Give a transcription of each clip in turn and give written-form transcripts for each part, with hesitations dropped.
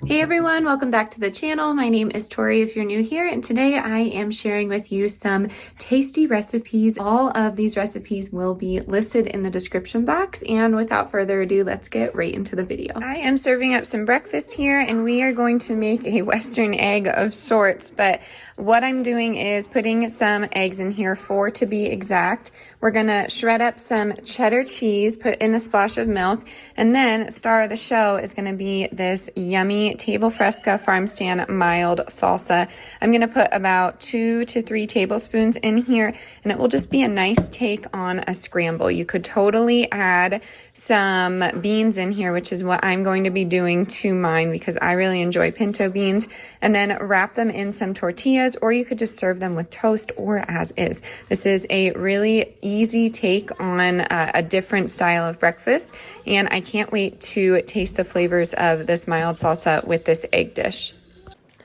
Hey everyone, welcome back to the channel. My name is Tori if you're new here, and today I am sharing with you some tasty recipes. All of these recipes will be listed in the description box, and without further ado, let's get right into the video. I am serving up some breakfast here, and we are going to make a Western egg of sorts, but what I'm doing is putting some eggs in here, 4 to be exact. We're gonna shred up some cheddar cheese, put in a splash of milk, and then star of the show is gonna be this yummy table fresca farm stand mild salsa. I'm gonna put about 2 to 3 tablespoons in here, and it will just be a nice take on a scramble. You could totally add some beans in here, which is what I'm going to be doing to mine because I really enjoy pinto beans, and then wrap them in some tortillas, or you could just serve them with toast or as is. This is a really easy take on a different style of breakfast, and I can't wait to taste the flavors of this mild salsa with this egg dish.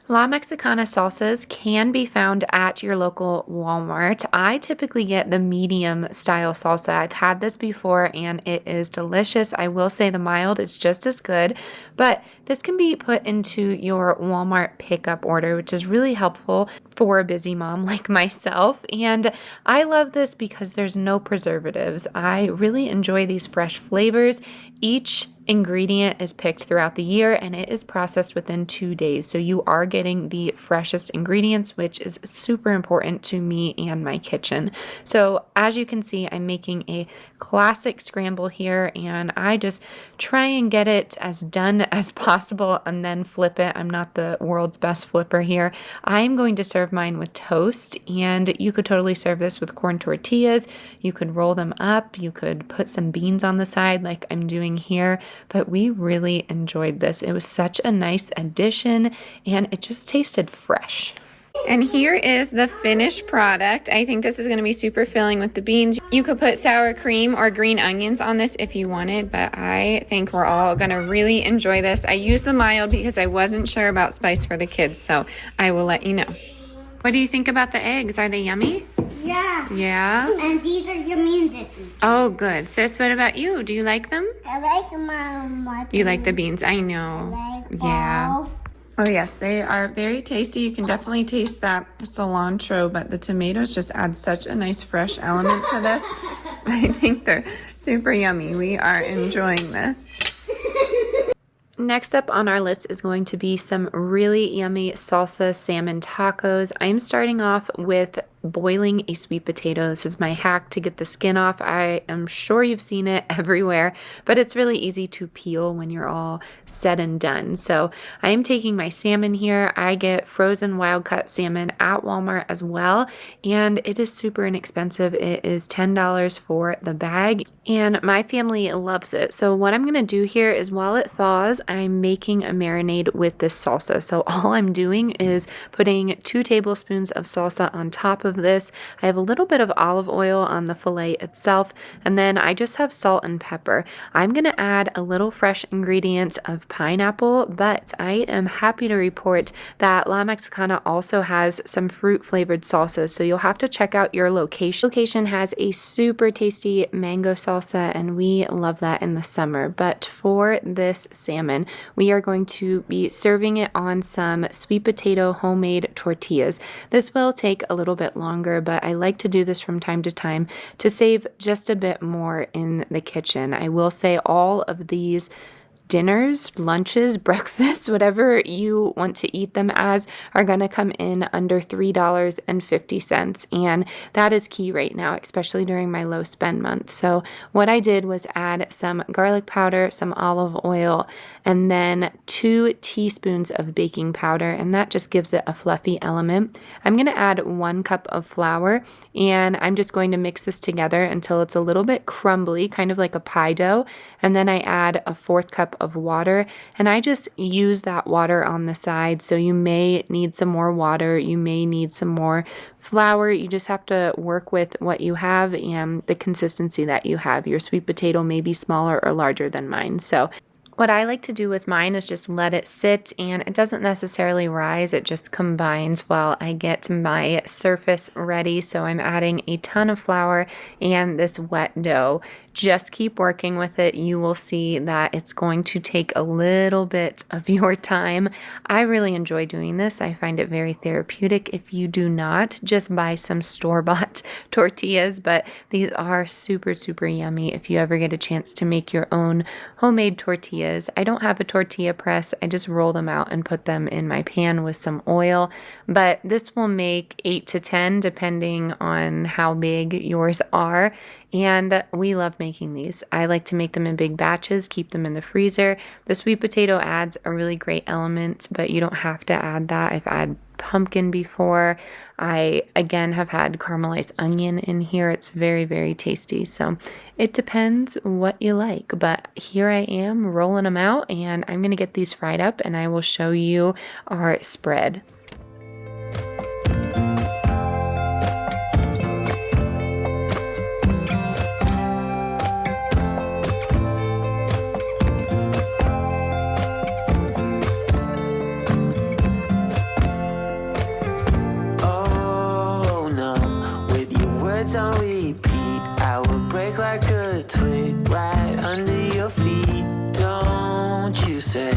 La Mexicana salsas can be found at your local Walmart. I typically get the medium style salsa. I've had this before and it is delicious. I will say the mild is just as good, but this can be put into your Walmart pickup order, which is really helpful for a busy mom like myself. And I love this because there's no preservatives. I really enjoy these fresh flavors. Each ingredient is picked throughout the year and it is processed within 2 days. So you are getting the freshest ingredients, which is super important to me and my kitchen. So as you can see, I'm making a classic scramble here, and I just try and get it as done as possible and then flip it. I'm not the world's best flipper here. I'm going to serve mine with toast, and you could totally serve this with corn tortillas. You could roll them up. You could put some beans on the side like I'm doing here, but we really enjoyed this. It was such a nice addition, and it just tasted fresh. And here is the finished product. I think this is going to be super filling with the beans. You could put sour cream or green onions on this if you wanted, but I think we're all going to really enjoy this. I used the mild because I wasn't sure about spice for the kids, so I will let you know. What do you think about the eggs? Are they yummy? Yeah. Yeah? And these are yummy and this is. Oh, good. Sis, what about you? Do you like them? I like my You like the beans, I know. I like Yeah. Oh yes, they are very tasty. You can definitely taste that cilantro, but the tomatoes just add such a nice fresh element to this. I think they're super yummy. We are enjoying this. Next up on our list is going to be some really yummy salsa salmon tacos. I'm starting off with boiling a sweet potato. This is my hack to get the skin off. I am sure you've seen it everywhere, but it's really easy to peel when you're all said and done. So I am taking my salmon here. I get frozen wild cut salmon at Walmart as well, and it is super inexpensive. It is $10 for the bag, and my family loves it. So what I'm gonna do here is while it thaws, I'm making a marinade with this salsa. So all I'm doing is putting 2 tablespoons of salsa on top of this. I have a little bit of olive oil on the fillet itself, and then I just have salt and pepper. I'm going to add a little fresh ingredient of pineapple, but I am happy to report that La Mexicana also has some fruit flavored salsas, so you'll have to check out your location. Location has a super tasty mango salsa, and we love that in the summer. But for this salmon, we are going to be serving it on some sweet potato homemade tortillas. This will take a little bit longer, but I like to do this from time to time to save just a bit more in the kitchen. I will say all of these dinners, lunches, breakfasts, whatever you want to eat them as, are going to come in under $3.50. And that is key right now, especially during my low spend month. So what I did was add some garlic powder, some olive oil, and then 2 teaspoons of baking powder, and that just gives it a fluffy element. I'm going to add 1 cup of flour, and I'm just going to mix this together until it's a little bit crumbly, kind of like a pie dough. And then I add a 1/4 cup of water, and I just use that water on the side. So you may need some more water, you may need some more flour. You just have to work with what you have and the consistency that you have. Your sweet potato may be smaller or larger than mine. So what I like to do with mine is just let it sit, and it doesn't necessarily rise, it just combines while I get my surface ready. So I'm adding a ton of flour and this wet dough just keep working with it. You will see that it's going to take a little bit of your time. I really enjoy doing this. I find it very therapeutic. If you do not, just buy some store-bought tortillas, but these are super, super yummy if you ever get a chance to make your own homemade tortillas. I don't have a tortilla press. I just roll them out and put them in my pan with some oil, but this will make 8 to 10 depending on how big yours are. And we love making these. I like to make them in big batches, keep them in the freezer. The sweet potato adds a really great element, but you don't have to add that. I've added pumpkin before. I, again, have had caramelized onion in here. It's very, very tasty. So it depends what you like. But here I am rolling them out, and I'm going to get these fried up, and I will show you our spread. On repeat, I would break like a twig right under your feet. Don't you say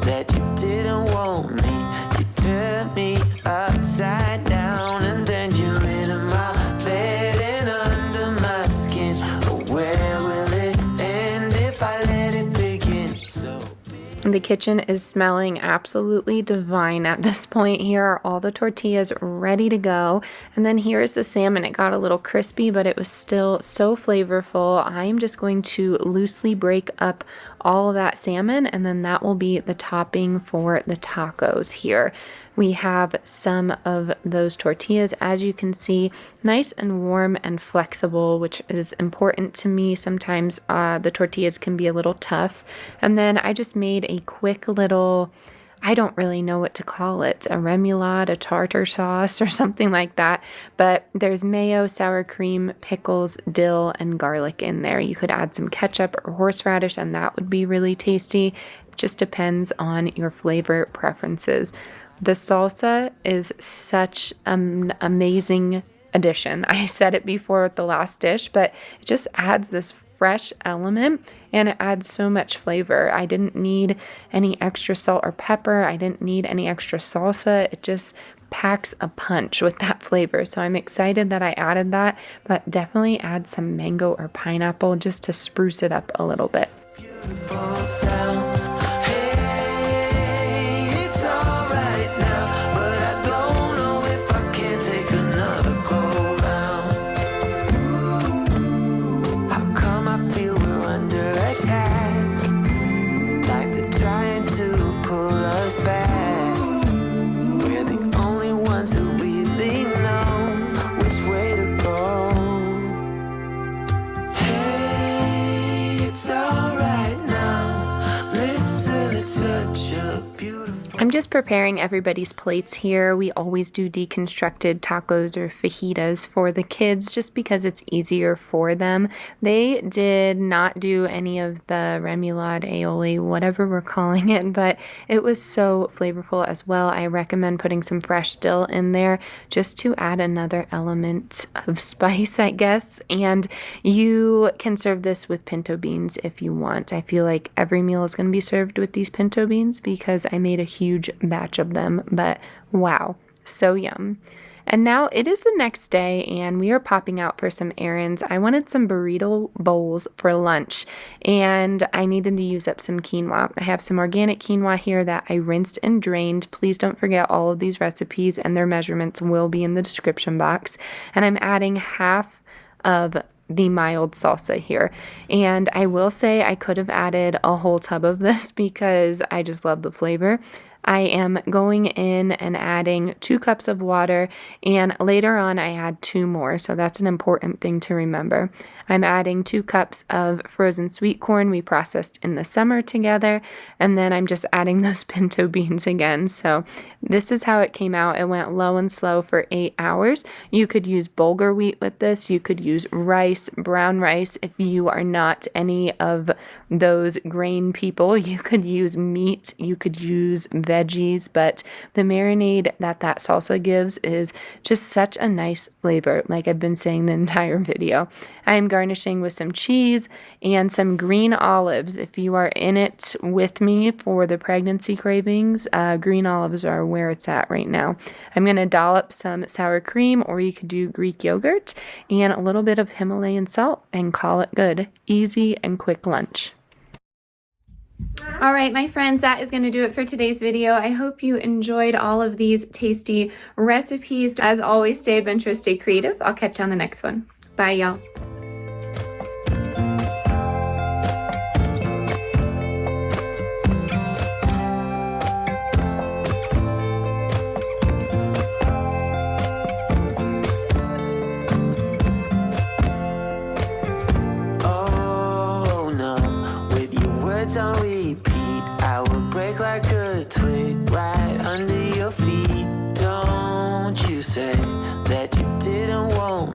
that you didn't want me. You turned me upside down, and then you into my bed and under my skin. Oh, where will it end if I let it begin? So the kitchen is smelling absolutely divine at this point. Here are all the tortillas ready to go. And then here's the salmon. It got a little crispy, but it was still so flavorful. I'm just going to loosely break up all of that salmon, and then that will be the topping for the tacos here. We have some of those tortillas, as you can see, nice and warm and flexible, which is important to me. Sometimes the tortillas can be a little tough. And then I just made a quick little, I don't really know what to call it, a remoulade, a tartar sauce, or something like that. But there's mayo, sour cream, pickles, dill, and garlic in there. You could add some ketchup or horseradish, and that would be really tasty. It just depends on your flavor preferences. The salsa is such an amazing addition. I said it before with the last dish, but it just adds this fresh element, and it adds so much flavor. I didn't need any extra salt or pepper. I didn't need any extra salsa. It just packs a punch with that flavor. So I'm excited that I added that, but definitely add some mango or pineapple just to spruce it up a little bit. beautiful sound. I'm just preparing everybody's plates here. We always do deconstructed tacos or fajitas for the kids just because it's easier for them. They did not do any of the remoulade, aioli, whatever we're calling it, but it was so flavorful as well. I recommend putting some fresh dill in there just to add another element of spice, I guess. And you can serve this with pinto beans if you want. I feel like every meal is going to be served with these pinto beans because I made a huge batch of them, but wow, so yum. And now it is the next day and we are popping out for some errands. I wanted some burrito bowls for lunch and I needed to use up some quinoa. I have some organic quinoa here that I rinsed and drained. Please don't forget all of these recipes and their measurements will be in the description box. And I'm adding half of the mild salsa here. And I will say I could have added a whole tub of this because I just love the flavor. I am going in and adding 2 cups of water, and later on I add 2 more, so that's an important thing to remember. I'm adding 2 cups of frozen sweet corn we processed in the summer together, and then I'm just adding those pinto beans again. So this is how it came out. It went low and slow for 8 hours. You could use bulgur wheat with this. You could use rice, brown rice. If you are not any of those grain people, you could use meat. You could use veggies, but the marinade that salsa gives is just such a nice flavor, like I've been saying the entire video. I'm garnishing with some cheese and some green olives. If you are in it with me for the pregnancy cravings, green olives are where it's at right now. I'm going to dollop some sour cream, or you could do Greek yogurt, and a little bit of Himalayan salt and call it good. Easy and quick lunch. All right, my friends, that is going to do it for today's video. I hope you enjoyed all of these tasty recipes. As always, stay adventurous, stay creative. I'll catch you on the next one. Bye, y'all. On repeat, I will break like a twig right under your feet. Don't you say